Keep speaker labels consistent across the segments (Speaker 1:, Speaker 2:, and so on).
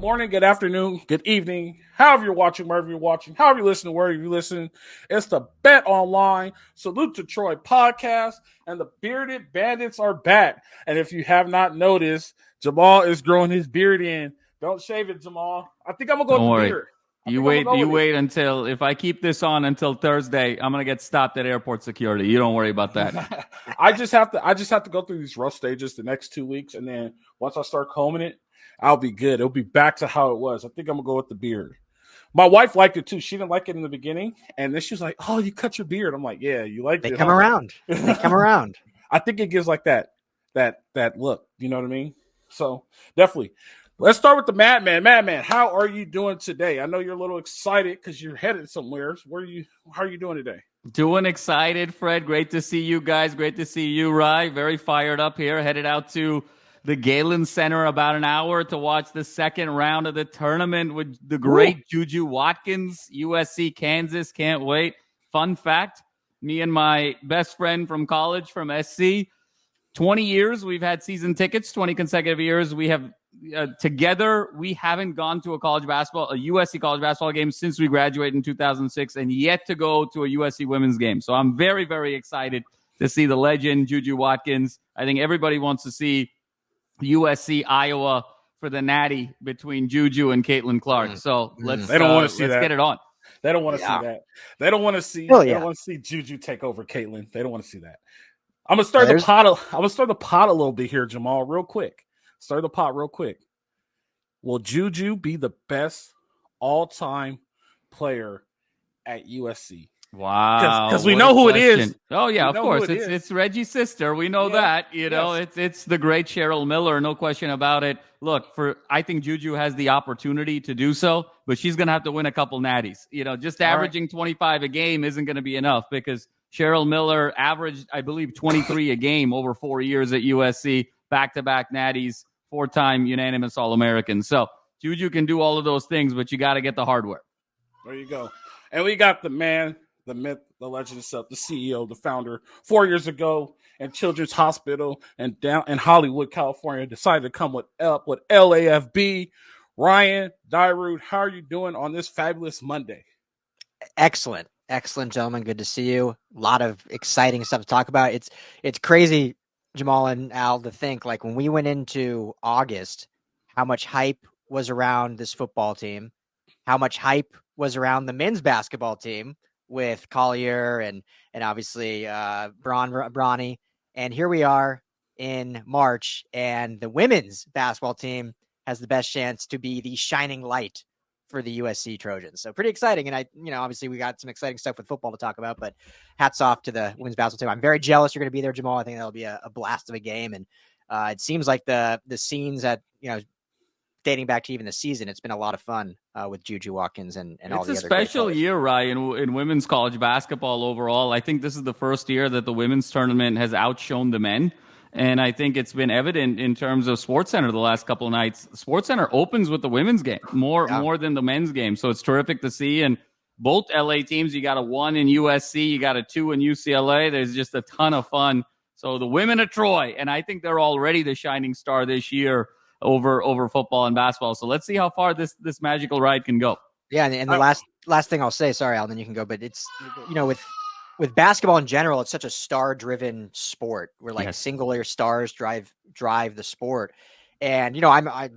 Speaker 1: morning, good afternoon, good evening, however you're watching, wherever you're watching, however you're listening, wherever you listen. It's the Bet Online Salute to Troy podcast, and the Bearded Bandits are back. And if you have not noticed, Jamal is growing his beard in. Don't shave it, Jamal. I think I'm going to go with the beard.
Speaker 2: You wait until, if I keep this on until Thursday, I'm going to get stopped at airport security. You don't worry about that.
Speaker 1: I just have to go through these rough stages the next 2 weeks, and then once I start combing it, I'll be good. It'll be back to how it was. I think I'm going to go with the beard. My wife liked it too. She didn't like it in the beginning, and then she was like, "Oh, you cut your beard." I'm like, "Yeah, you like it."
Speaker 3: They come around. They come around.
Speaker 1: I think it gives like that look. You know what I mean? So definitely. Let's start with the Madman. Madman, how are you doing today? I know you're a little excited because you're headed somewhere. How are you doing today?
Speaker 2: Doing excited, Fred. Great to see you guys. Great to see you, Rye. Very fired up here. Headed out to the Galen Center about an hour to watch the second round of the tournament with the great Juju Watkins, USC Kansas. Can't wait. Fun fact, me and my best friend from college, from SC, 20 years we've had season tickets, 20 consecutive years. We have together, we haven't gone to a USC college basketball game since we graduated in 2006, and yet to go to a USC women's game. So I'm very, very excited to see the legend, Juju Watkins. I think everybody wants to see USC Iowa for the natty between Juju and Caitlin Clark. So let's
Speaker 1: they don't want to see
Speaker 2: let's
Speaker 1: that.
Speaker 2: get it on.
Speaker 1: They don't want to see that. They don't want to see. They don't want to see Juju take over Caitlin. They don't want to see that. I'm gonna stir the pot. I'm gonna stir the pot a little bit here, Jamal. Real quick. Stir the pot real quick. Will Juju be the best all-time player at USC?
Speaker 2: Wow.
Speaker 1: Because we know who it is.
Speaker 2: Oh, yeah, of course. It's Reggie's sister. We know that. You know, it's the great Cheryl Miller. No question about it. Look, I think Juju has the opportunity to do so, but she's going to have to win a couple natties. You know, just averaging 25 a game isn't going to be enough because Cheryl Miller averaged, I believe, 23 a game over 4 years at USC, back-to-back natties, 4-time unanimous All-American. So Juju can do all of those things, but you got to get the hardware.
Speaker 1: There you go. And we got the man, the myth, the legend himself, the CEO, the founder, 4 years ago in Children's Hospital and down in Hollywood, California, decided to come up with LAFB. Ryan Dyrud, how are you doing on this fabulous Monday?
Speaker 3: Excellent, gentlemen. Good to see you. A lot of exciting stuff to talk about. It's crazy, Jamal and Al, to think like when we went into August, how much hype was around this football team, how much hype was around the men's basketball team with Collier and obviously Bronny. And here we are in March, and the women's basketball team has the best chance to be the shining light for the USC Trojans. So pretty exciting. And obviously we got some exciting stuff with football to talk about, but hats off to the women's basketball team. I'm very jealous you're going to be there, Jamal. I think that'll be a blast of a game. And it seems like the scenes that, dating back to even the season, it's been a lot of fun with Juju Watkins and all the other.
Speaker 2: It's a special year, Ryan, in women's college basketball overall. I think this is the first year that the women's tournament has outshone the men. And I think it's been evident in terms of SportsCenter the last couple of nights. SportsCenter opens with the women's game more than the men's game. So it's terrific to see. And both LA teams, you got a 1 in USC, you got a 2 in UCLA. There's just a ton of fun. So the women of Troy, and I think they're already the shining star this year over football and basketball. So let's see how far this magical ride can go.
Speaker 3: Yeah, and the last thing I'll say, sorry, Al, then you can go, but it's, with basketball in general, it's such a star-driven sport where singular stars drive the sport. And, I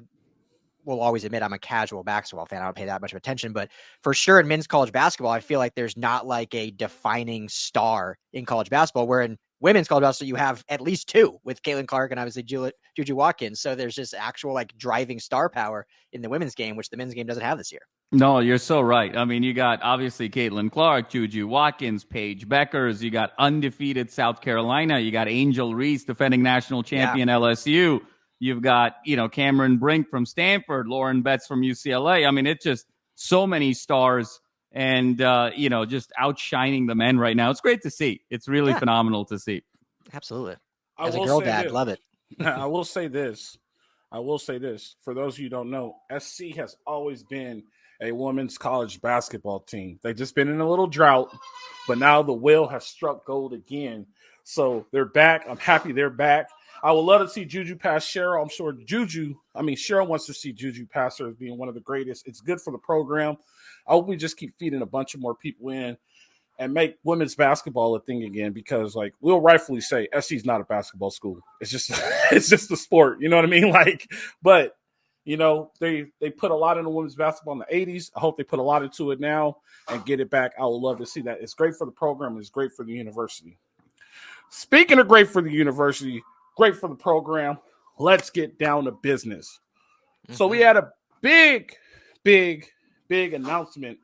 Speaker 3: will always admit I'm a casual basketball fan. I don't pay that much of attention, but for sure in men's college basketball, I feel like there's not like a defining star in college basketball, where in women's college basketball, you have at least 2 with Caitlin Clark and obviously Juju Watkins. So there's just actual driving star power in the women's game, which the men's game doesn't have this year.
Speaker 2: No, you're so right. I mean, you got obviously Caitlin Clark, Juju Watkins, Paige Beckers. You got undefeated South Carolina. You got Angel Reese, defending national champion LSU. You've got, Cameron Brink from Stanford, Lauren Betts from UCLA. I mean, it's just so many stars and, just outshining the men right now. It's great to see. It's really phenomenal to see.
Speaker 3: Absolutely. As a girl dad, love it.
Speaker 1: I will say this. For those of you who don't know, SC has always been a women's college basketball team. They've just been in a little drought, but now the whale has struck gold again. So they're back. I'm happy they're back. I would love to see Juju pass Cheryl. I'm sure Cheryl wants to see Juju pass her as being one of the greatest. It's good for the program. I hope we just keep feeding a bunch of more people in and make women's basketball a thing again, because like we'll rightfully say SC's not a basketball school. It's just it's just a sport. You know what I mean? Like, but you know, they put a lot into women's basketball in the 80s. I hope they put a lot into it now and get it back. I would love to see that. It's great for the program. It's great for the university. Speaking of great for the university, great for the program, let's get down to business. Mm-hmm. So we had a big announcement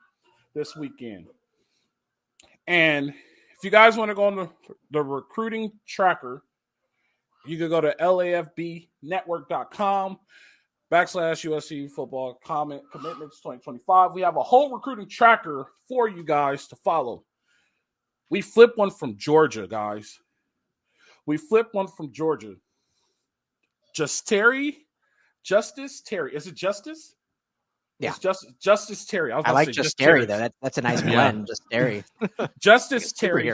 Speaker 1: this weekend. And if you guys want to go on the recruiting tracker, you can go to lafbnetwork.com/USC football commitments 2025. We have a whole recruiting tracker for you guys to follow. We flipped one from Georgia, guys. Justice Terry. Is it Justice?
Speaker 3: Yeah.
Speaker 1: It's Justice Terry.
Speaker 3: I like Just Terry, though. That's a nice blend. Just Terry.
Speaker 1: Justice Terry.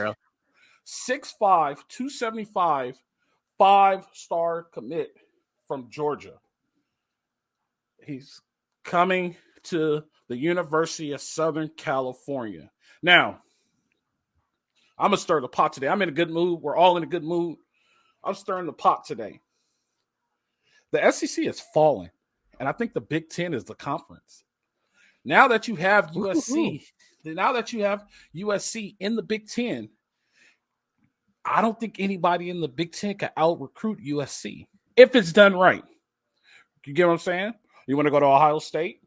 Speaker 1: 6'5", 275, 5-star commit from Georgia. He's coming to the University of Southern California. Now, I'm going to stir the pot today. I'm in a good mood. We're all in a good mood. I'm stirring the pot today. The SEC is falling, and I think the Big Ten is the conference. Now that you have USC, in the Big Ten, I don't think anybody in the Big Ten can out-recruit USC if it's done right. You get what I'm saying? You want to go to Ohio State?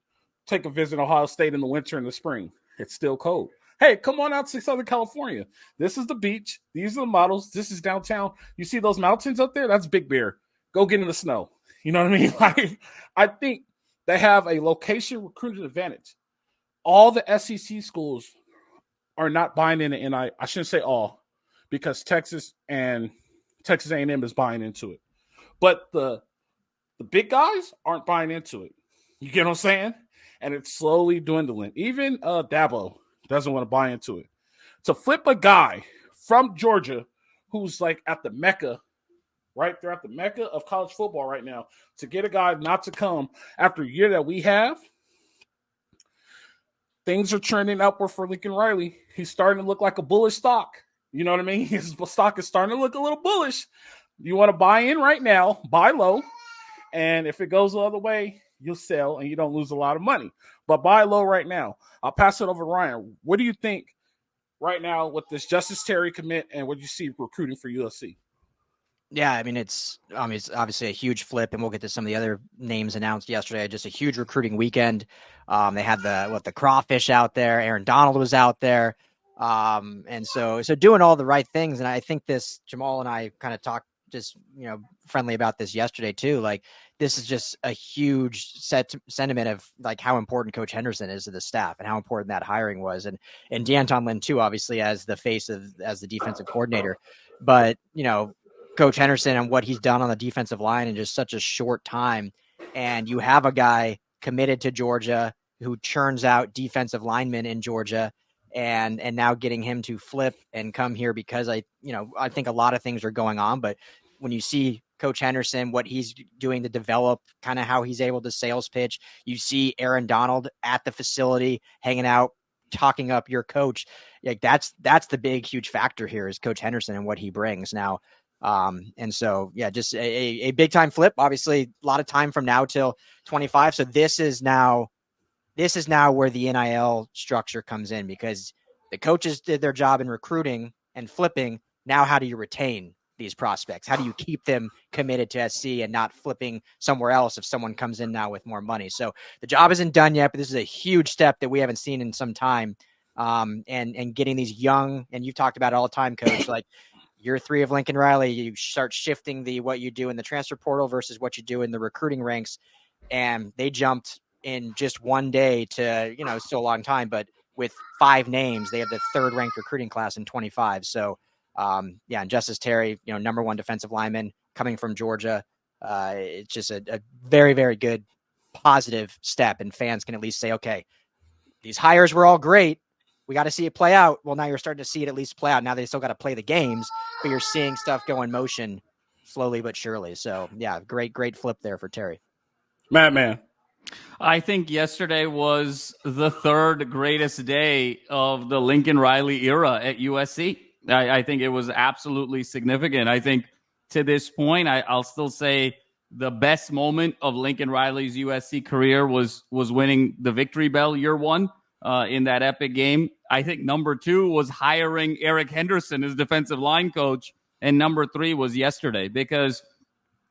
Speaker 1: Take a visit to Ohio State in the winter and the spring. It's still cold. Hey, come on out to Southern California. This is the beach. These are the models. This is downtown. You see those mountains up there? That's Big Bear. Go get in the snow. You know what I mean? Like, I think they have a location recruiting advantage. All the SEC schools are not buying into NIL. I shouldn't say all, because Texas A&M is buying into it. But the big guys aren't buying into it. You get what I'm saying? And it's slowly dwindling. Even Dabo doesn't want to buy into it. To flip a guy from Georgia who's like at the Mecca, right? They're at the Mecca of college football right now. To get a guy not to come after a year that we have, things are trending upward for Lincoln Riley. He's starting to look like a bullish stock. You know what I mean? His stock is starting to look a little bullish. You want to buy in right now, buy low. And if it goes the other way, you'll sell and you don't lose a lot of money. But buy low right now. I'll pass it over to Ryan. What do you think right now with this Justice Terry commit and what you see recruiting for USC?
Speaker 3: Yeah, I mean, it's obviously a huge flip, and we'll get to some of the other names announced yesterday. Just a huge recruiting weekend. They had the crawfish out there. Aaron Donald was out there. And so doing all the right things. And I think this, Jamal and I kind of talked just, friendly about this yesterday too. Like, this is just a huge sentiment of like how important Coach Henderson is to the staff and how important that hiring was. And D'Anton Lynn too, obviously as the as the defensive coordinator, but Coach Henderson and what he's done on the defensive line in just such a short time. And you have a guy committed to Georgia who churns out defensive linemen in Georgia, and now getting him to flip and come here because I think a lot of things are going on. But when you see Coach Henderson, what he's doing to develop, kind of how he's able to sales pitch, you see Aaron Donald at the facility hanging out, talking up your coach. Like that's the big, huge factor here is Coach Henderson and what he brings now. And so, yeah, just a big time flip, obviously a lot of time from now till 25. So this is now where the NIL structure comes in, because the coaches did their job in recruiting and flipping. Now, how do you retain these prospects? How do you keep them committed to SC and not flipping somewhere else if someone comes in now with more money? So the job isn't done yet, but this is a huge step that we haven't seen in some time. And getting these young, and you've talked about it all the time, Coach, like year 3 of Lincoln Riley, you start shifting what you do in the transfer portal versus what you do in the recruiting ranks. And they jumped in just one day to, still a long time, but with 5 names, they have the 3rd ranked recruiting class in 25. So, and Justice Terry, number 1 defensive lineman coming from Georgia. It's just a very, very good positive step, and fans can at least say, okay, these hires were all great. We got to see it play out. Well, now you're starting to see it at least play out. Now they still got to play the games, but you're seeing stuff go in motion slowly but surely. So yeah, great flip there for Terry.
Speaker 1: Madman.
Speaker 2: I think yesterday was the third greatest day of the Lincoln Riley era at USC. I think it was absolutely significant. I think to this point, I'll still say the best moment of Lincoln Riley's USC career was winning the Victory Bell year one in that epic game. I think number two was hiring Eric Henderson as defensive line coach. And number three was yesterday, because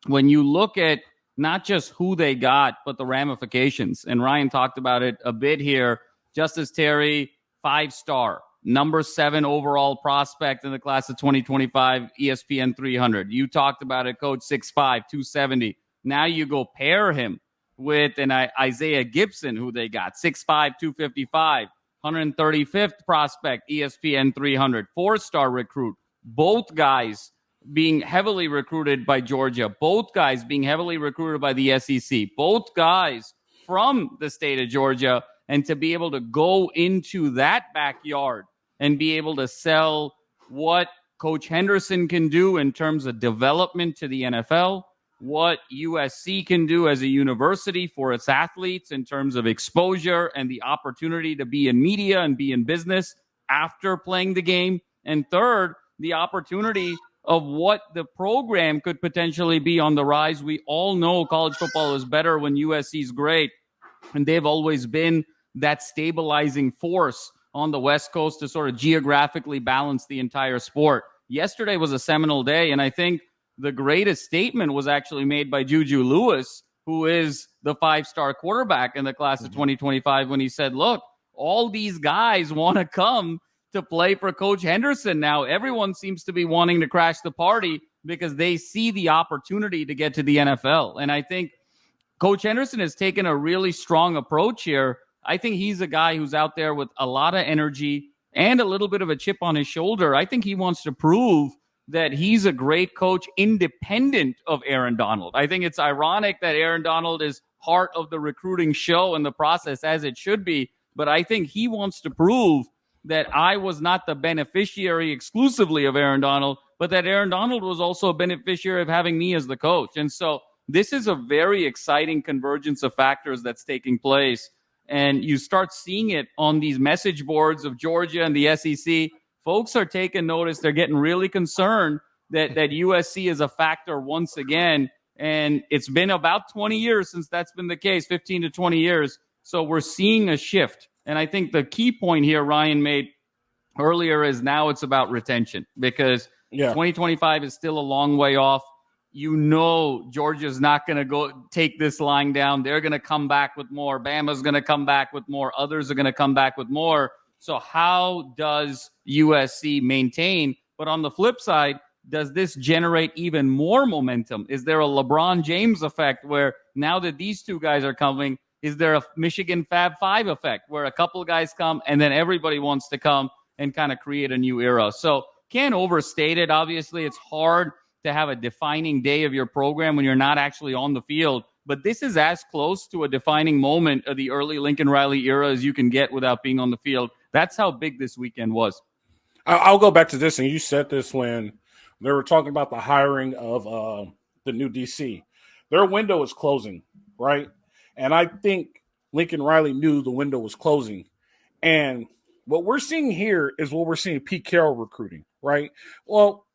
Speaker 2: when you look at not just who they got, but the ramifications. And Ryan talked about it a bit here. Justice Terry, 5-star, number 7 overall prospect in the class of 2025, ESPN 300. You talked about it, Coach, 6'5", 270. Now you go pair him with an Isaiah Gibson, who they got, 6'5", 255, 135th prospect, ESPN 300, 4-star recruit. Both guys being heavily recruited by Georgia, both guys being heavily recruited by the SEC, both guys from the state of Georgia, and to be able to go into that backyard and be able to sell what Coach Henderson can do in terms of development to the NFL, what USC can do as a university for its athletes in terms of exposure and the opportunity to be in media and be in business after playing the game, and third, the opportunity of what the program could potentially be on the rise. We all know college football is better when USC is great, and they've always been that stabilizing force on the West Coast to sort of geographically balance the entire sport. Yesterday was a seminal day, and I think the greatest statement was actually made by Juju Lewis, who is the 5-star quarterback in the class of 2025, when he said, look, all these guys want to come to play for Coach Henderson now. Everyone seems to be wanting to crash the party because they see the opportunity to get to the NFL. And I think Coach Henderson has taken a really strong approach here. I think he's a guy who's out there with a lot of energy and a little bit of a chip on his shoulder. I think he wants to prove that he's a great coach independent of Aaron Donald. I think it's ironic that Aaron Donald is part of the recruiting show and the process, as it should be. But I think he wants to prove that I was not the beneficiary exclusively of Aaron Donald, but that Aaron Donald was also a beneficiary of having me as the coach. And so this is a very exciting convergence of factors that's taking place. And you start seeing it on these message boards of Georgia and the SEC. Folks are taking notice. They're getting really concerned that USC is a factor once again. And it's been about 20 years since that's been the case, 15 to 20 years. So we're seeing a shift. And I think the key point here Ryan made earlier is now it's about retention, because 2025 is still a long way off. You know Georgia's not going to go take this line down. They're going to come back with more. Bama's going to come back with more. Others are going to come back with more. So how does USC maintain? But on the flip side, does this generate even more momentum? Is there a LeBron James effect where now that these two guys are coming, is there a Michigan Fab Five effect where a couple guys come and then everybody wants to come and kind of create a new era? So can't overstate it. Obviously, it's hard to have a defining day of your program when you're not actually on the field. But this is as close to a defining moment of the early Lincoln Riley era as you can get without being on the field. That's how big this weekend was.
Speaker 1: I'll go back to this, and you said this when they were talking about the hiring of the new DC. Their window is closing, right? And I think Lincoln Riley knew the window was closing. And what we're seeing here is what we're seeing Pete Carroll recruiting, right? Well,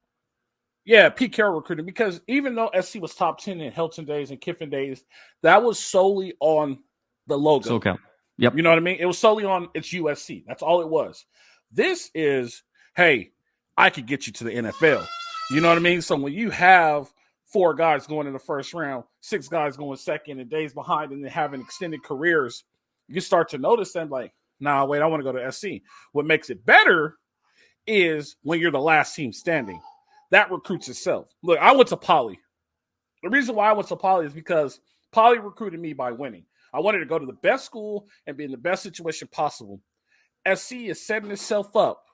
Speaker 1: yeah, Pete Carroll recruiting, because even though SC was top 10 in Hilton days and Kiffin days, that was solely on the logo.
Speaker 2: Okay. Yep.
Speaker 1: You know what I mean? It was solely on it's USC. That's all it was. This is, hey, I could get you to the NFL. You know what I mean? So when you have 4 guys going in the first round, 6 guys going second, and days behind, and then having extended careers, you start to notice them like, nah, wait, I want to go to SC. What makes it better is when you're the last team standing. That recruits itself. Look, I went to Poly. The reason why I went to Poly is because Poly recruited me by winning. I wanted to go to the best school and be in the best situation possible. SC is setting itself up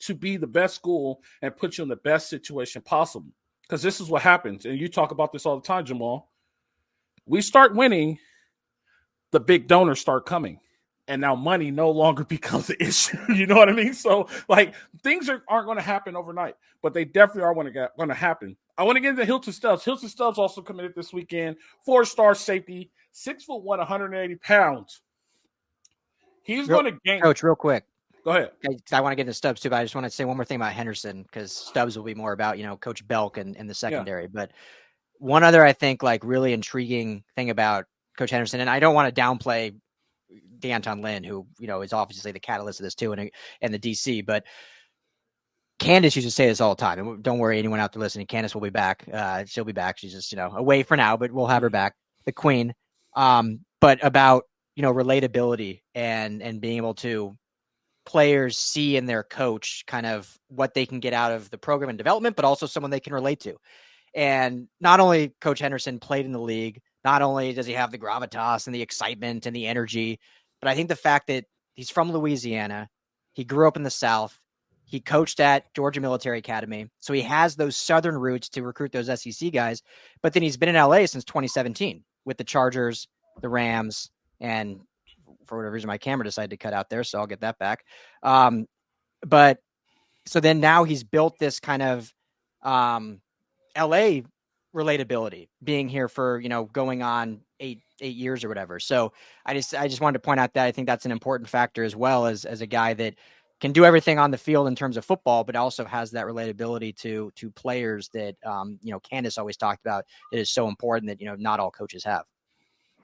Speaker 1: to be the best school and put you in the best situation possible. Because this is what happens. And you talk about this all the time, Jamal. We start winning, the big donors start coming. And now money no longer becomes an issue. You know what I mean? So, like, things aren't going to happen overnight, but they definitely are going to happen. I want to get into Hilton Stubs. Hilton Stubs also committed this weekend. 4-star safety, 6'1", 180 pounds. He's going to gain.
Speaker 3: Coach, real quick.
Speaker 1: Go ahead.
Speaker 3: I want to get into Stubs too, but I just want to say one more thing about Henderson, because Stubs will be more about, Coach Belk and the secondary. Yeah. But one other, I think, like really intriguing thing about Coach Henderson, and I don't want to downplay D'Anton Lynn, who, is obviously the catalyst of this too, and the DC, but Candace used to say this all the time. And don't worry, anyone out there listening, Candace will be back. She'll be back. She's just, away for now, but we'll have her back, the queen. But about, relatability and being able to players see in their coach kind of what they can get out of the program and development, but also someone they can relate to. And not only Coach Henderson played in the league, not only does he have the gravitas and the excitement and the energy, but I think the fact that he's from Louisiana, he grew up in the South, he coached at Georgia Military Academy, so he has those Southern roots to recruit those SEC guys, but then he's been in LA since 2017 with the Chargers, the Rams, and for whatever reason, my camera decided to cut out there, so I'll get that back. But so then now he's built this kind of LA relatability, being here for, going on eight years or whatever. So I just wanted to point out that I think that's an important factor as well as a guy that can do everything on the field in terms of football, but also has that relatability to players that, Candace always talked about. It is so important that, not all coaches have.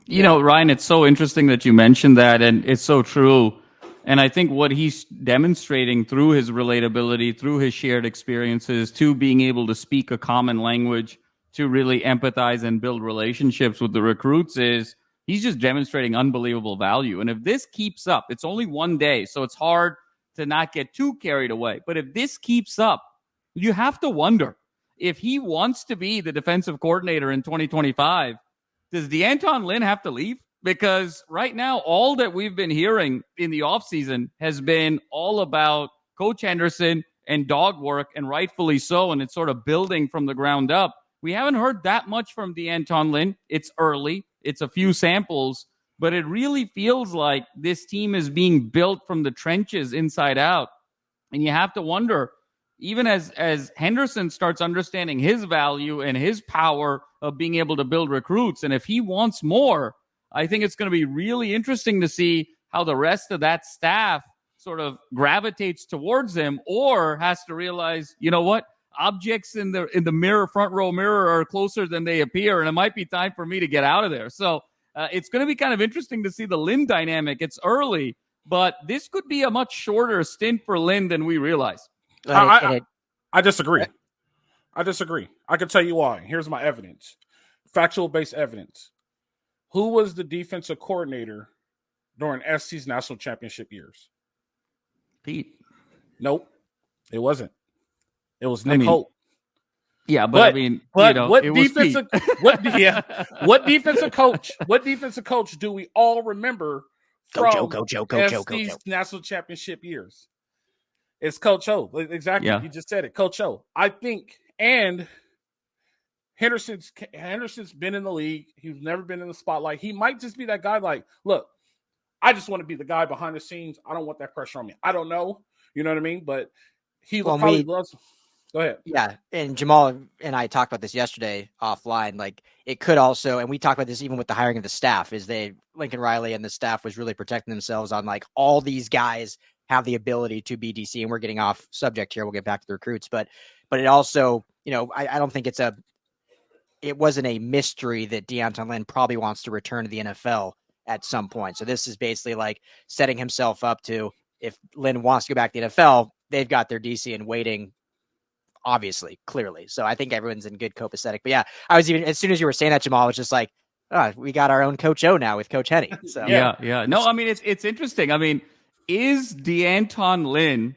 Speaker 2: Ryan, it's so interesting that you mentioned that, and it's so true. And I think what he's demonstrating through his relatability, through his shared experiences, to being able to speak a common language, to really empathize and build relationships with the recruits, is he's just demonstrating unbelievable value. And if this keeps up, it's only one day, so it's hard to not get too carried away. But if this keeps up, you have to wonder if he wants to be the defensive coordinator in 2025, does D'Anton Lynn have to leave? Because right now, all that we've been hearing in the offseason has been all about Coach Henderson and dog work, and rightfully so, and it's sort of building from the ground up. We haven't heard that much from D'Anton Lynn. It's early. It's a few samples, but it really feels like this team is being built from the trenches inside out. And you have to wonder, even as Henderson starts understanding his value and his power of being able to build recruits, and if he wants more, I think it's going to be really interesting to see how the rest of that staff sort of gravitates towards him, or has to realize, you know what, objects in the mirror, front row mirror, are closer than they appear, and it might be time for me to get out of there. So it's going to be kind of interesting to see the Lynn dynamic. It's early, but this could be a much shorter stint for Lynn than we realize.
Speaker 1: I disagree. I can tell you why. Here's my evidence. Factual-based evidence. Who was the defensive coordinator during SC's national championship years?
Speaker 2: Pete.
Speaker 1: Nope. It wasn't. It was Nick Holt.
Speaker 2: Yeah, but
Speaker 1: what defensive coach do we all remember from SC's national championship years? It's Coach O. Exactly. Yeah. You just said it. Coach O. I think, and Henderson's been in the league. He's never been in the spotlight. He might just be that guy like, look, I just want to be the guy behind the scenes. I don't want that pressure on me. I don't know. You know what I mean? But he probably loves. Go ahead.
Speaker 3: Yeah. And Jamal and I talked about this yesterday offline. Like, it could also, and we talked about this even with the hiring of the staff, is Lincoln Riley and the staff was really protecting themselves on, like, all these guys have the ability to be DC, and we're getting off subject here. We'll get back to the recruits, but it also, I don't think it wasn't a mystery that D'Anton Lynn probably wants to return to the NFL at some point. So this is basically like setting himself up to, if Lynn wants to go back to the NFL, they've got their DC in waiting, obviously, clearly. So I think everyone's in good copacetic. But yeah, I was even, as soon as you were saying that, Jamal, I was just like, we got our own Coach O now with Coach Henny. So
Speaker 2: yeah. No, I mean, it's interesting. I mean, is D'Anton Lynn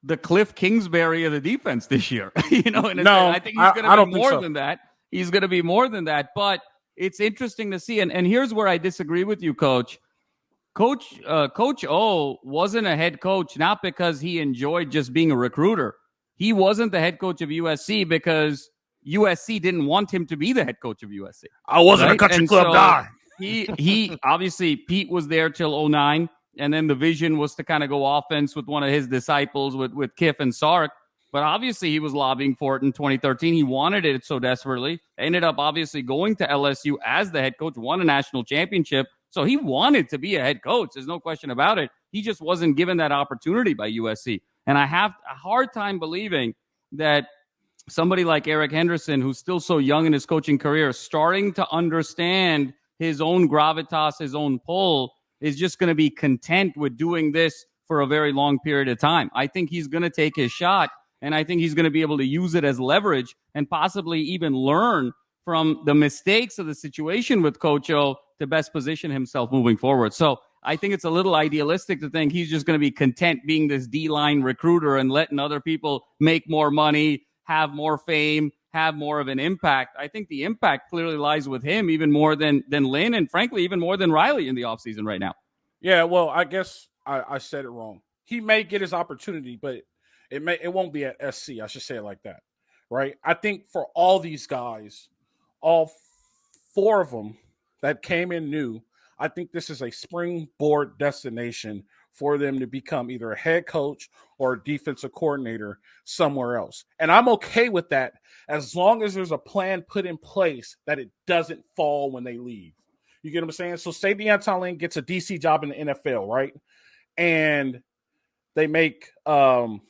Speaker 2: the Cliff Kingsbury of the defense this year? I think he's going to be more than that. He's going to be more than that. But it's interesting to see. And here's where I disagree with you, Coach. Coach O wasn't a head coach, not because he enjoyed just being a recruiter. He wasn't the head coach of USC because USC didn't want him to be the head coach of USC.
Speaker 1: I wasn't a country club guy.
Speaker 2: He obviously, Pete was there till 2009. And then the vision was to kind of go offense with one of his disciples, with Kiff and Sark. But obviously he was lobbying for it in 2013. He wanted it so desperately. Ended up obviously going to LSU as the head coach, won a national championship. So he wanted to be a head coach. There's no question about it. He just wasn't given that opportunity by USC. And I have a hard time believing that somebody like Eric Henderson, who's still so young in his coaching career, starting to understand his own gravitas, his own pull, is just going to be content with doing this for a very long period of time. I think he's going to take his shot, and I think he's going to be able to use it as leverage and possibly even learn from the mistakes of the situation with Coach O to best position himself moving forward. So I think it's a little idealistic to think he's just going to be content being this D-line recruiter and letting other people make more money, have more fame, have more of an impact. I think the impact clearly lies with him even more than Lynn, and frankly, even more than Riley in the offseason right now.
Speaker 1: Yeah, well, I guess I said it wrong. He may get his opportunity, but it won't be at SC. I should say it like that, right? I think for all these guys, all 4 of them that came in new, I think this is a springboard destination for them to become either a head coach or a defensive coordinator somewhere else. And I'm okay with that as long as there's a plan put in place that it doesn't fall when they leave. You get what I'm saying? So say DeAnton Lynn gets a DC job in the NFL, right? And they make the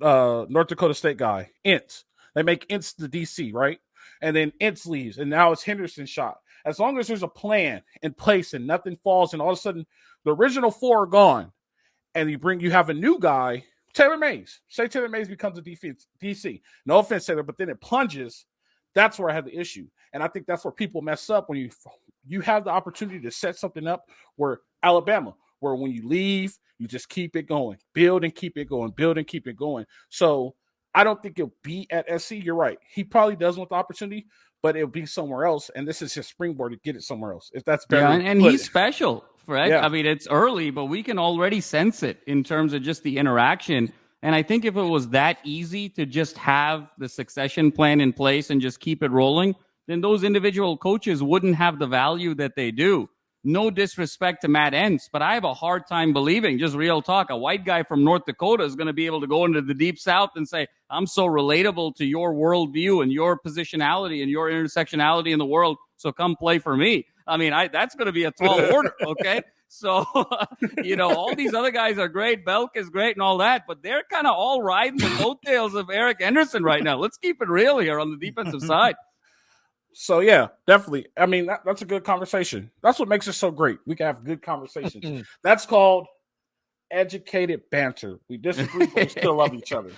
Speaker 1: North Dakota State guy, Ince. They make Ince the DC, right? And then Ince leaves, and now it's Henderson's shot. As long as there's a plan in place and nothing falls, and all of a sudden the original 4 are gone, and you have a new guy, Taylor Mays. Say Taylor Mays becomes a DC. No offense, Taylor, but then it plunges. That's where I have the issue. And I think that's where people mess up when you have the opportunity to set something up where Alabama, where when you leave, you just keep it going, build and keep it going, build and keep it going. So I don't think it'll be at SC. You're right. He probably does want the opportunity, but it'll be somewhere else. And this is his springboard to get it somewhere else. If that's better.
Speaker 2: Yeah, and he's special, Fred.
Speaker 1: Yeah.
Speaker 2: I mean, it's early, but we can already sense it in terms of just the interaction. And I think if it was that easy to just have the succession plan in place and just keep it rolling, then those individual coaches wouldn't have the value that they do. No disrespect to Matt Entz, but I have a hard time believing, just real talk, a white guy from North Dakota is going to be able to go into the Deep South and say, I'm so relatable to your worldview and your positionality and your intersectionality in the world, so come play for me. I mean, that's going to be a tall order, okay? So, all these other guys are great. Belk is great and all that, but they're kind of all riding the coattails of Eric Henderson right now. Let's keep it real here on the defensive side.
Speaker 1: So, yeah, definitely. I mean, that's a good conversation. That's what makes it so great. We can have good conversations. That's called educated banter. We disagree, but we still love each other.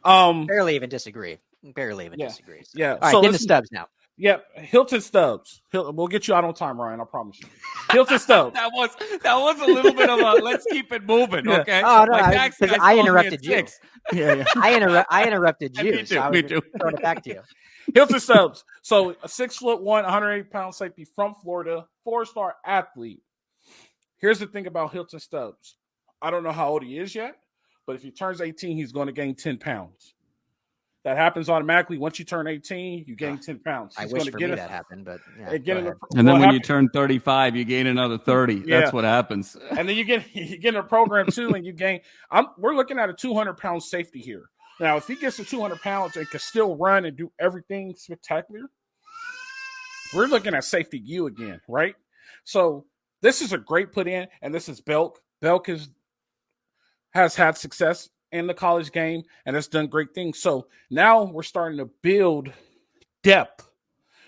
Speaker 3: Barely even disagree. Disagree. So.
Speaker 1: Yeah.
Speaker 3: All right,
Speaker 1: so
Speaker 3: get the Stubs now.
Speaker 1: Yeah, Hilton Stubs. We'll get you out on time, Ryan. I promise you. Hilton Stubs.
Speaker 2: that was a little bit of a let's keep it moving, okay?
Speaker 3: Oh, no, I interrupted you.
Speaker 1: Yeah.
Speaker 3: I interrupted you.
Speaker 2: Me too. Me too.
Speaker 3: Throwing it back to you.
Speaker 1: Hilton Stubs. So a 6'1", 180-pound safety from Florida, 4-star athlete. Here's the thing about Hilton Stubs. I don't know how old he is yet, but if he turns 18, he's going to gain 10 pounds. That happens automatically. Once you turn 18, you gain 10 pounds.
Speaker 3: I wish for me that happened, but yeah.
Speaker 2: And then when you turn 35, you gain another 30.
Speaker 1: Yeah.
Speaker 2: That's what happens.
Speaker 1: And then you get in a program too, and you gain. We're looking at a 200-pound safety here. Now, if he gets to 200 pounds and can still run and do everything spectacular, we're looking at safety U again, right? So this is a great put in, and this is Belk. Belk has had success in the college game and has done great things. So now we're starting to build depth.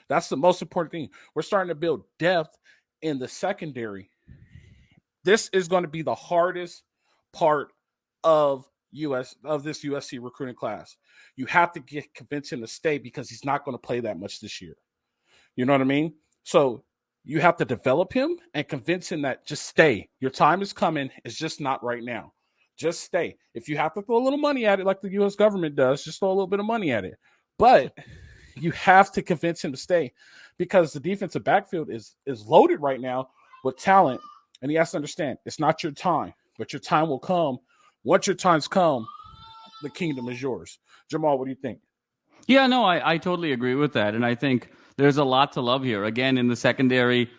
Speaker 1: That's the most important thing. We're starting to build depth in the secondary. This is going to be the hardest part of this USC recruiting class. You have to convince him to stay because he's not going to play that much this year. You know what I mean? So you have to develop him and convince him that just stay. Your time is coming. It's just not right now. Just stay. If you have to throw a little money at it like the U.S. government does, just throw a little bit of money at it. But you have to convince him to stay because the defensive backfield is loaded right now with talent, and he has to understand it's not your time, but your time will come. Once your time's come, the kingdom is yours. Jamal, what do you think?
Speaker 2: Yeah, no, I totally agree with that. And I think there's a lot to love here. Again, in the secondary,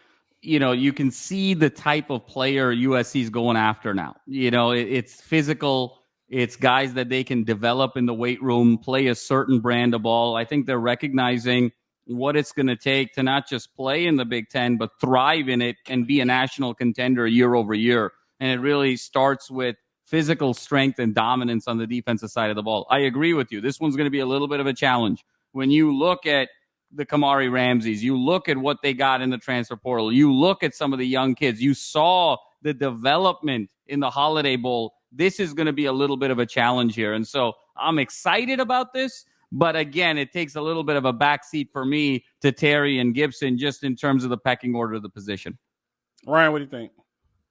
Speaker 2: you can see the type of player USC is going after now. It's physical. It's guys that they can develop in the weight room, play a certain brand of ball. I think they're recognizing what it's going to take to not just play in the Big Ten, but thrive in it and be a national contender year over year. And it really starts with physical strength and dominance on the defensive side of the ball. I agree with you. This one's going to be a little bit of a challenge. When you look at the Kamari Ramseys, you look at what they got in the transfer portal, you look at some of the young kids, you saw the development in the Holiday Bowl. This is going to be a little bit of a challenge here. And so I'm excited about this. But again, it takes a little bit of a backseat for me to Terry and Gibson just in terms of the pecking order of the position.
Speaker 1: Ryan, what do you think?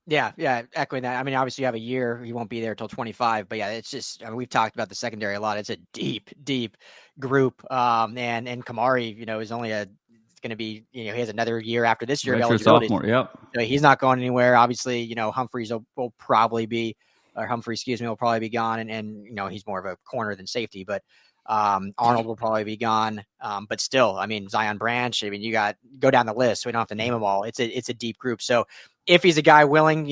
Speaker 3: Yeah, echoing that. I mean, obviously you have a year. You won't be there till 25. But yeah, it's just, I mean, we've talked about the secondary a lot. It's a deep, deep group. And Kamari, is only going to be, he has another year after this year of eligibility.
Speaker 2: Sophomore, yep.
Speaker 3: So he's not going anywhere. Obviously, Humphreys will probably be gone. And he's more of a corner than safety. But Arnold will probably be gone. But still, I mean, Zion Branch, I mean, you go down the list. So we don't have to name them all. It's a deep group. So if he's a guy willing,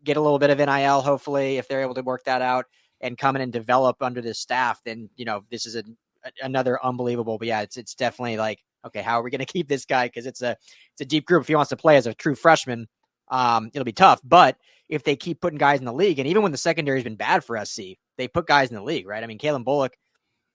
Speaker 3: get a little bit of NIL, hopefully, if they're able to work that out and come in and develop under this staff, then, this is another unbelievable. But yeah, it's definitely like, okay, how are we going to keep this guy? Because it's a deep group. If he wants to play as a true freshman, it'll be tough. But if they keep putting guys in the league, and even when the secondary has been bad for SC, they put guys in the league, right? I mean, Calen Bullock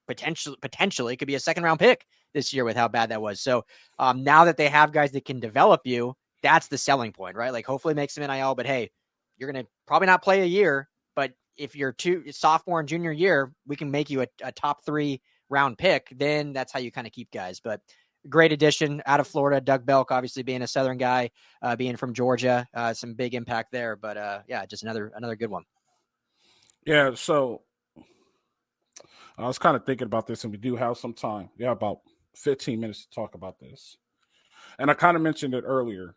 Speaker 3: potentially could be a second-round pick this year with how bad that was. So now that they have guys that can develop you, that's the selling point, right? Like hopefully make some NIL, but hey, you're going to probably not play a year, but if you're sophomore and junior year, we can make you a top 3 round pick. Then that's how you kind of keep guys. But great addition out of Florida. Doug Belk, obviously being a Southern guy, being from Georgia, some big impact there. But yeah, just another good one.
Speaker 1: Yeah. So I was kind of thinking about this, and we do have some time. We have about 15 minutes to talk about this. And I kind of mentioned it earlier.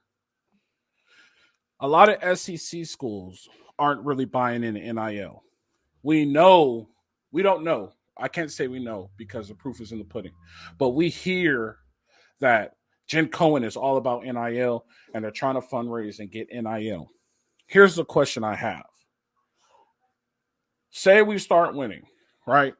Speaker 1: A lot of SEC schools aren't really buying into NIL. We don't know. I can't say we know because the proof is in the pudding. But we hear that Jen Cohen is all about NIL, and they're trying to fundraise and get NIL. Here's the question I have. Say we start winning, right?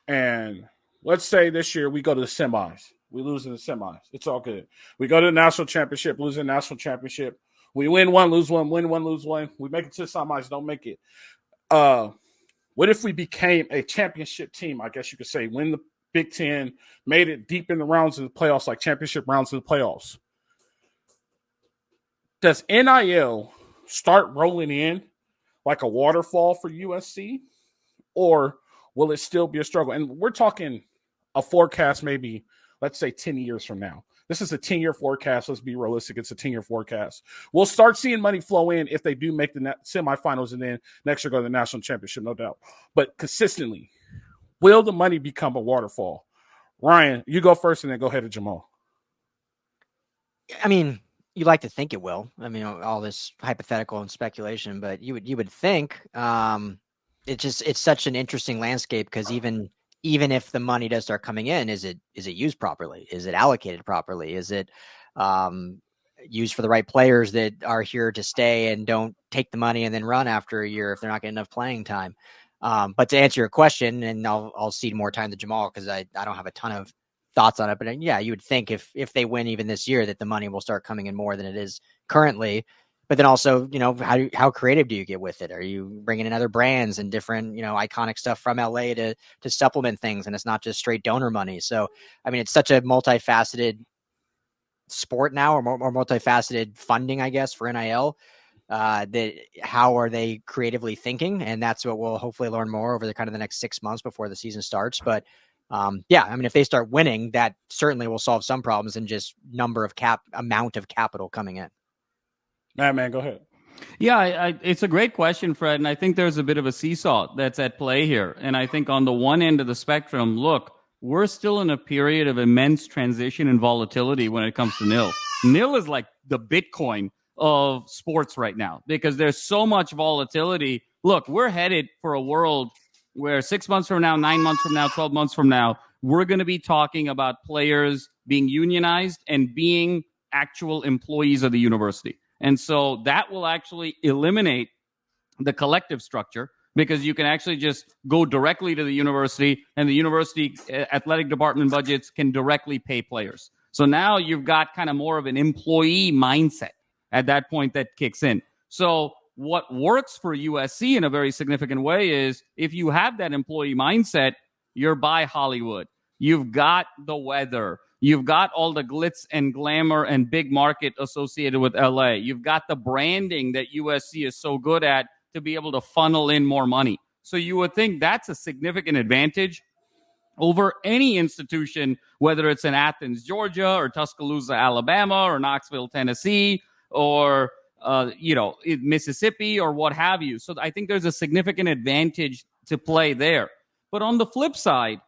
Speaker 1: And let's say this year we go to the semis. We lose in the semis. It's all good. We go to the national championship, lose the national championship. We win one, lose one, win one, lose one. We make it to the semis, don't make it. What if we became a championship team? I guess you could say win the Big Ten, made it deep in the rounds of the playoffs, like championship rounds of the playoffs. Does NIL start rolling in like a waterfall for USC? Or will it still be a struggle? And we're talking a forecast maybe, let's say 10 years from now. This is a 10-year forecast. Let's be realistic. It's a 10-year forecast. We'll start seeing money flow in if they do make the semifinals and then next year go to the national championship, no doubt. But consistently, will the money become a waterfall? Ryan, you go first and then go ahead to Jamal.
Speaker 3: I mean, you like to think it will. I mean, all this hypothetical and speculation, but you would think it's such an interesting landscape because even if the money does start coming in, is it used properly? Is it allocated properly? Is it used for the right players that are here to stay and don't take the money and then run after a year if they're not getting enough playing time? But to answer your question, and I'll cede more time to Jamal because I don't have a ton of thoughts on it. But yeah, you would think if they win even this year that the money will start coming in more than it is currently. But then also, how creative do you get with it? Are you bringing in other brands and different, iconic stuff from LA to supplement things? And it's not just straight donor money. So, I mean, it's such a multifaceted sport now, or more multifaceted funding, I guess, for NIL. That how are they creatively thinking? And that's what we'll hopefully learn more over the next 6 months before the season starts. But yeah, I mean, if they start winning, that certainly will solve some problems in just amount of capital coming in.
Speaker 1: Man, go ahead.
Speaker 2: Yeah, it's a great question, Fred. And I think there's a bit of a seesaw that's at play here. And I think on the one end of the spectrum, look, we're still in a period of immense transition and volatility when it comes to NIL. NIL is like the Bitcoin of sports right now because there's so much volatility. Look, we're headed for a world where 6 months from now, 9 months from now, 12 months from now, we're going to be talking about players being unionized and being actual employees of the university. And so that will actually eliminate the collective structure because you can actually just go directly to the university, and the university athletic department budgets can directly pay players. So now you've got kind of more of an employee mindset at that point that kicks in. So what works for USC in a very significant way is if you have that employee mindset, you're by Hollywood. You've got the weather. You've got all the glitz and glamour and big market associated with LA. You've got the branding that USC is so good at to be able to funnel in more money. So you would think that's a significant advantage over any institution, whether it's in Athens, Georgia, or Tuscaloosa, Alabama, or Knoxville, Tennessee, or Mississippi, or what have you. So I think there's a significant advantage to play there. But on the flip side,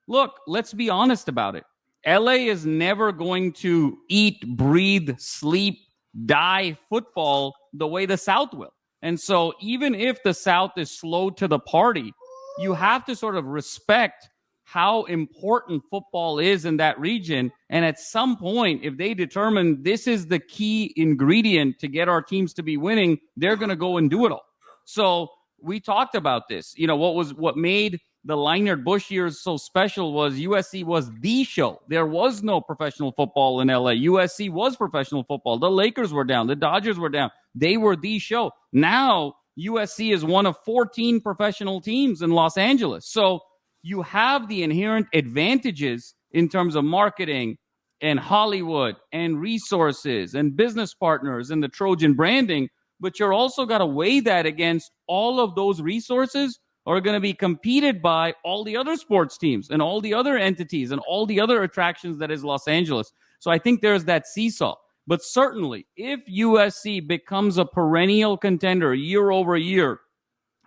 Speaker 2: look, let's be honest about it. LA is never going to eat, breathe, sleep, die football the way the South will. And so even if the South is slow to the party, you have to sort of respect how important football is in that region. And at some point, if they determine this is the key ingredient to get our teams to be winning, they're going to go and do it all. So we talked about this. What made the Leinart Bush years so special was USC was the show. There was no professional football in LA. USC was professional football. The Lakers were down. The Dodgers were down. They were the show. Now USC is one of 14 professional teams in Los Angeles. So you have the inherent advantages in terms of marketing and Hollywood and resources and business partners and the Trojan branding, but you're also got to weigh that against all of those resources are going to be competed by all the other sports teams and all the other entities and all the other attractions that is Los Angeles. So I think there's that seesaw. But certainly, if USC becomes a perennial contender year over year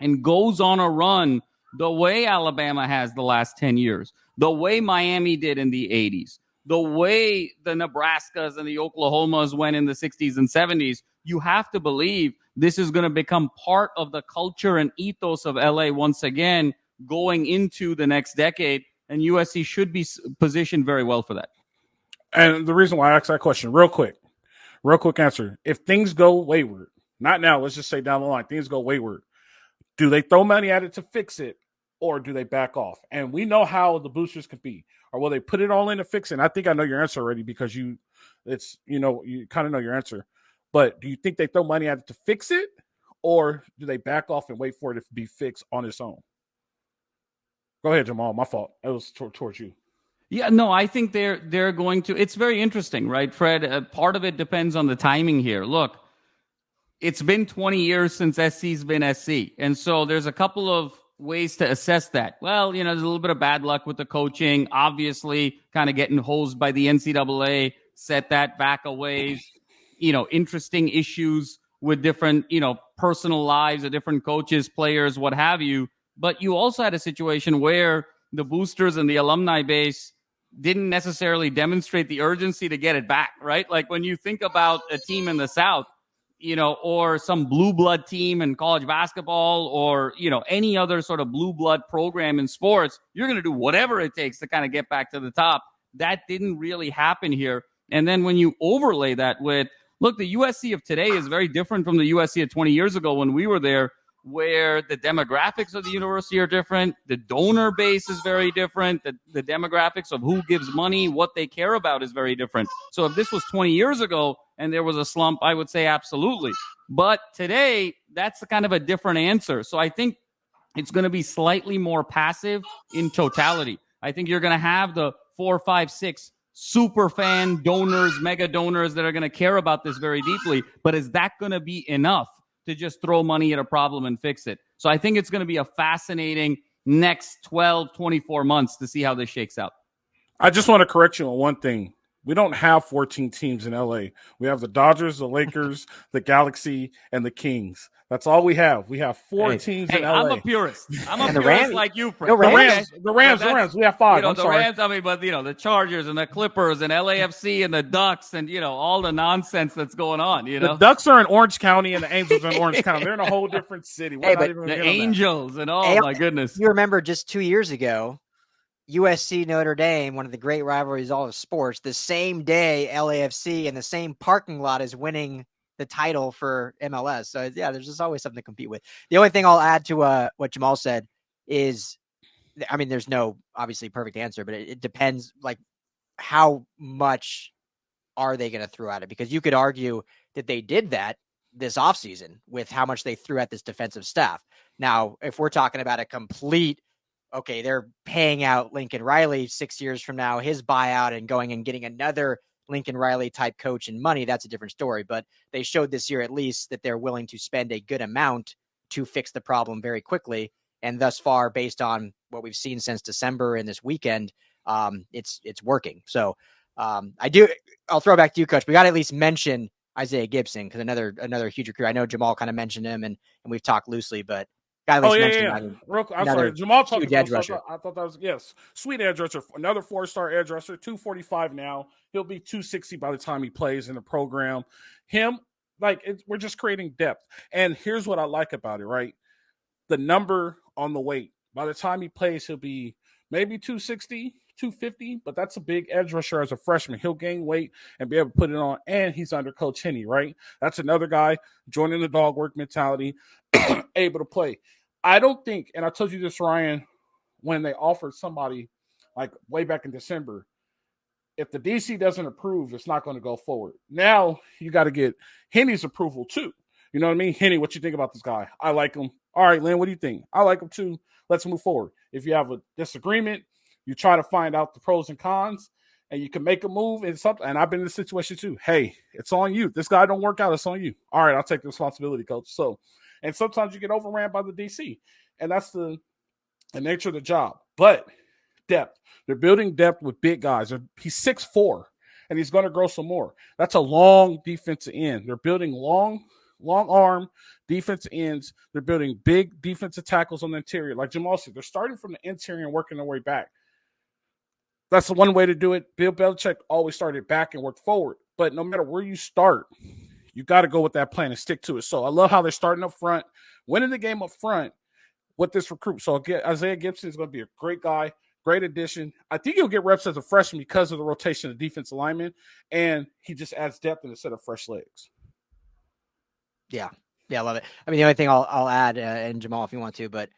Speaker 2: and goes on a run the way Alabama has the last 10 years, the way Miami did in the 80s, the way the Nebraskas and the Oklahomas went in the 60s and 70s, you have to believe this is going to become part of the culture and ethos of LA once again going into the next decade, and USC should be positioned very well for that.
Speaker 1: And the reason why I asked that question, real quick answer. If things go wayward, not now, let's just say down the line, things go wayward, do they throw money at it to fix it, or do they back off? And we know how the boosters could be. Or will they put it all in to fix it? And I think I know your answer already because you kind of know your answer. But do you think they throw money at it to fix it, or do they back off and wait for it to be fixed on its own? Go ahead, Jamal. My fault. It was towards you.
Speaker 2: Yeah, no, I think they're going to. It's very interesting, right, Fred? Part of it depends on the timing here. Look, it's been 20 years since SC's been SC. And so there's a couple of ways to assess that. Well, there's a little bit of bad luck with the coaching. Obviously, kind of getting hosed by the NCAA, set that back a ways. Interesting issues with different, personal lives of different coaches, players, what have you. But you also had a situation where the boosters and the alumni base didn't necessarily demonstrate the urgency to get it back, right? Like when you think about a team in the South, or some blue blood team in college basketball or, any other sort of blue blood program in sports, you're going to do whatever it takes to kind of get back to the top. That didn't really happen here. And then when you overlay that with, look, the USC of today is very different from the USC of 20 years ago when we were there, where the demographics of the university are different. The donor base is very different. The demographics of who gives money, what they care about is very different. So if this was 20 years ago and there was a slump, I would say absolutely. But today, that's kind of a different answer. So I think it's going to be slightly more passive in totality. I think you're going to have the 4, 5, 6 super fan donors, mega donors that are going to care about this very deeply. But is that going to be enough to just throw money at a problem and fix it? So I think it's going to be a fascinating next 12, 24 months to see how this shakes out.
Speaker 1: I just want to correct you on one thing. We don't have 14 teams in LA. We have the Dodgers, the Lakers, the Galaxy, and the Kings. That's all we have. We have 4 teams in LA.
Speaker 2: I'm a purist. I'm a purist like you, Fred.
Speaker 1: The Rams. We have 5. I'm sorry.
Speaker 2: Rams, but the Chargers and the Clippers and LAFC and the Ducks and, all the nonsense that's going on,
Speaker 1: The Ducks are in Orange County and the Angels are in Orange County. They're in a whole different city.
Speaker 2: The Angels and my goodness.
Speaker 3: You remember just 2 years ago, USC Notre Dame, one of the great rivalries all of sports, the same day LAFC in the same parking lot is winning the title for MLS. So yeah, there's just always something to compete with. The only thing I'll add to what Jamal said is, I mean, there's no obviously perfect answer, but it depends like how much are they going to throw at it? Because you could argue that they did that this offseason with how much they threw at this defensive staff. Now, if we're talking about a complete, okay, they're paying out Lincoln Riley 6 years from now, his buyout, and going and getting another Lincoln Riley type coach and money, that's a different story. But they showed this year at least that they're willing to spend a good amount to fix the problem very quickly. And thus far, based on what we've seen since December and this weekend, it's working. So I'll throw it back to you, Coach. We got to at least mention Isaiah Gibson, because another huge recruit. I know Jamal kind of mentioned him, and we've talked loosely, but got to at least mention.
Speaker 1: I'm sorry, Jamal talked about
Speaker 3: edge rusher.
Speaker 1: I thought that was sweet edge rusher, another 4-star edge rusher, 245 now. He'll be 260 by the time he plays in the program. We're just creating depth, and here's what I like about it. Right, the number on the weight. By the time he plays, he'll be maybe 260. 250, but that's a big edge rusher as a freshman. He'll gain weight and be able to put it on, and he's under Coach Henney, right? That's another guy joining the dog work mentality, able to play. I don't think, and I told you this, Ryan, when they offered somebody like way back in December, if the DC doesn't approve, it's not going to go forward. Now you got to get Henney's approval too. You know what I mean? Henney, what you think about this guy? I like him. All right, Lynn, what do you think? I like him too. Let's move forward. If you have a disagreement, you try to find out the pros and cons, and you can make a move and something. And I've been in this situation too. Hey, it's on you. This guy don't work out. It's on you. All right, I'll take the responsibility, coach. So, and sometimes you get overran by the DC, and that's the nature of the job. But depth. They're building depth with big guys. He's 6'4", and he's going to grow some more. That's a long defensive end. They're building long arm defensive ends. They're building big defensive tackles on the interior. Like Jamal said, they're starting from the interior and working their way back. That's the one way to do it. Bill Belichick always started back and worked forward. But no matter where you start, you got to go with that plan and stick to it. So I love how they're starting up front, winning the game up front with this recruit. So Isaiah Gibson is going to be a great guy, great addition. I think he'll get reps as a freshman because of the rotation of defensive linemen, and he just adds depth in a set of fresh legs.
Speaker 3: Yeah, I love it. I mean, the only thing I'll add, and Jamal, if you want to, but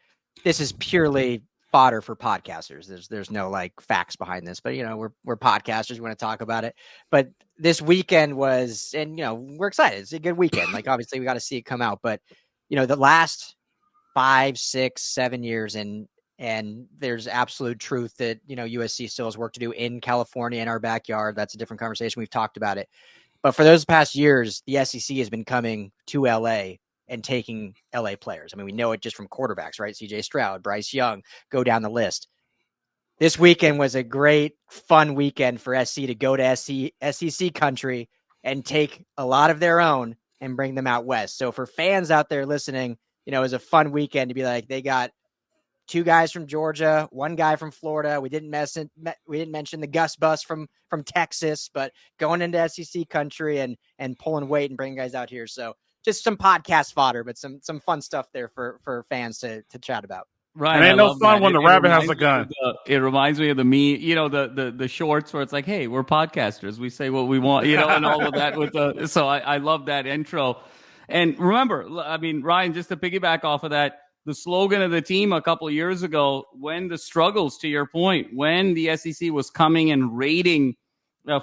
Speaker 3: this is purely fodder for podcasters. There's no like facts behind this, but we're podcasters. We want to talk about it. But this weekend was, and we're excited. It's a good weekend. Like obviously we got to see it come out, but the last 5, 6, 7 years, and there's absolute truth that USC still has work to do in California, in our backyard. That's a different conversation. We've talked about it, but for those past years, the SEC has been coming to LA and taking LA players. I mean, we know it just from quarterbacks, right? CJ Stroud, Bryce Young, go down the list. This weekend was a great, fun weekend for SC to go to SEC country and take a lot of their own and bring them out west. So for fans out there listening, it was a fun weekend to be like, they got 2 guys from Georgia, 1 guy from Florida. We didn't mention the Gus Bus from Texas, but going into SEC country and pulling weight and bringing guys out here. So just some podcast fodder, but some fun stuff there for fans to chat about.
Speaker 2: Right.
Speaker 1: And ain't no fun when the rabbit has a gun.
Speaker 2: It reminds me of the the shorts where it's like, hey, we're podcasters. We say what we want, and all of that so I love that intro. And remember, I mean, Ryan, just to piggyback off of that, the slogan of the team a couple of years ago, when the struggles, to your point, when the SEC was coming and raiding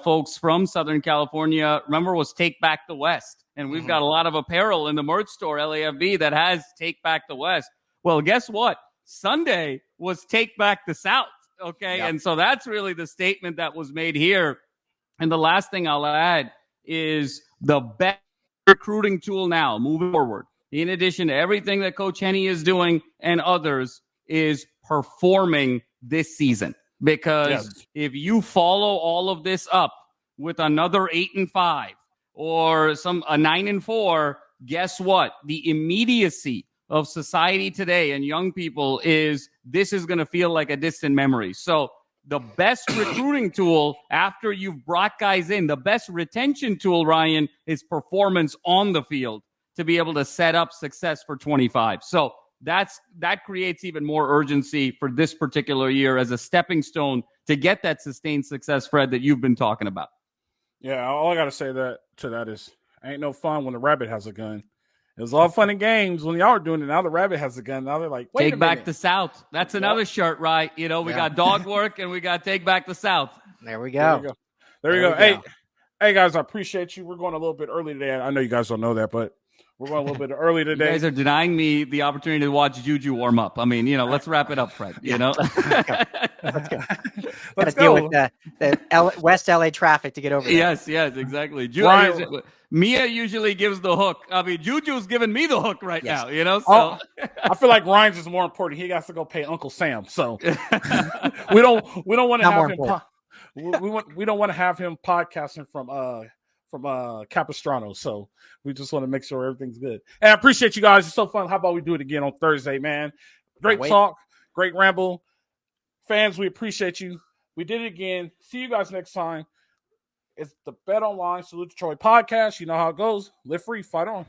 Speaker 2: folks from Southern California, remember, was Take Back the West. And we've got a lot of apparel in the merch store, LAFB, that has Take Back the West. Well, guess what? Sunday was Take Back the South. Okay. Yep. And so that's really the statement that was made here. And the last thing I'll add is the best recruiting tool now moving forward, in addition to everything that Coach Henney is doing and others, is performing this season. Because if you follow all of this up with another 8-5 or a 9-4, guess what? The immediacy of society today and young people is going to feel like a distant memory. So the best recruiting tool after you've brought guys in, the best retention tool, Ryan, is performance on the field to be able to set up success for 25. So that creates even more urgency for this particular year as a stepping stone to get that sustained success, Fred, that you've been talking about.
Speaker 1: Yeah, all I got to say to that is ain't no fun when the rabbit has a gun. It was all fun and games when y'all were doing it. Now the rabbit has a gun. Now they're like, wait
Speaker 2: Take
Speaker 1: a
Speaker 2: back
Speaker 1: minute.
Speaker 2: the South. That's another shirt, right? You know, we got DAWGWORK and we got Take Back the South.
Speaker 3: There we go.
Speaker 1: There you go. Hey, guys, I appreciate you. We're going a little bit early today. I know you guys don't know that, but we're going a little bit early today.
Speaker 2: You guys are denying me the opportunity to watch Juju warm up. I mean, let's wrap it up, Fred. You know,
Speaker 3: let's go. Let's deal with the West LA traffic to get over there.
Speaker 2: Yes, exactly. Mia usually gives the hook. I mean, Juju's giving me the hook right now. So
Speaker 1: I feel like Ryan's is more important. He has to go pay Uncle Sam. So we don't want to have him. We don't want to have him podcasting from Capistrano. So we just want to make sure everything's good. And I appreciate you guys. It's so fun. How about we do it again on Thursday, man? Great talk, great ramble. Fans, we appreciate you. We did it again. See you guys next time. It's the Bet Online Salute to Troy podcast. You know how it goes. Live free, fight on.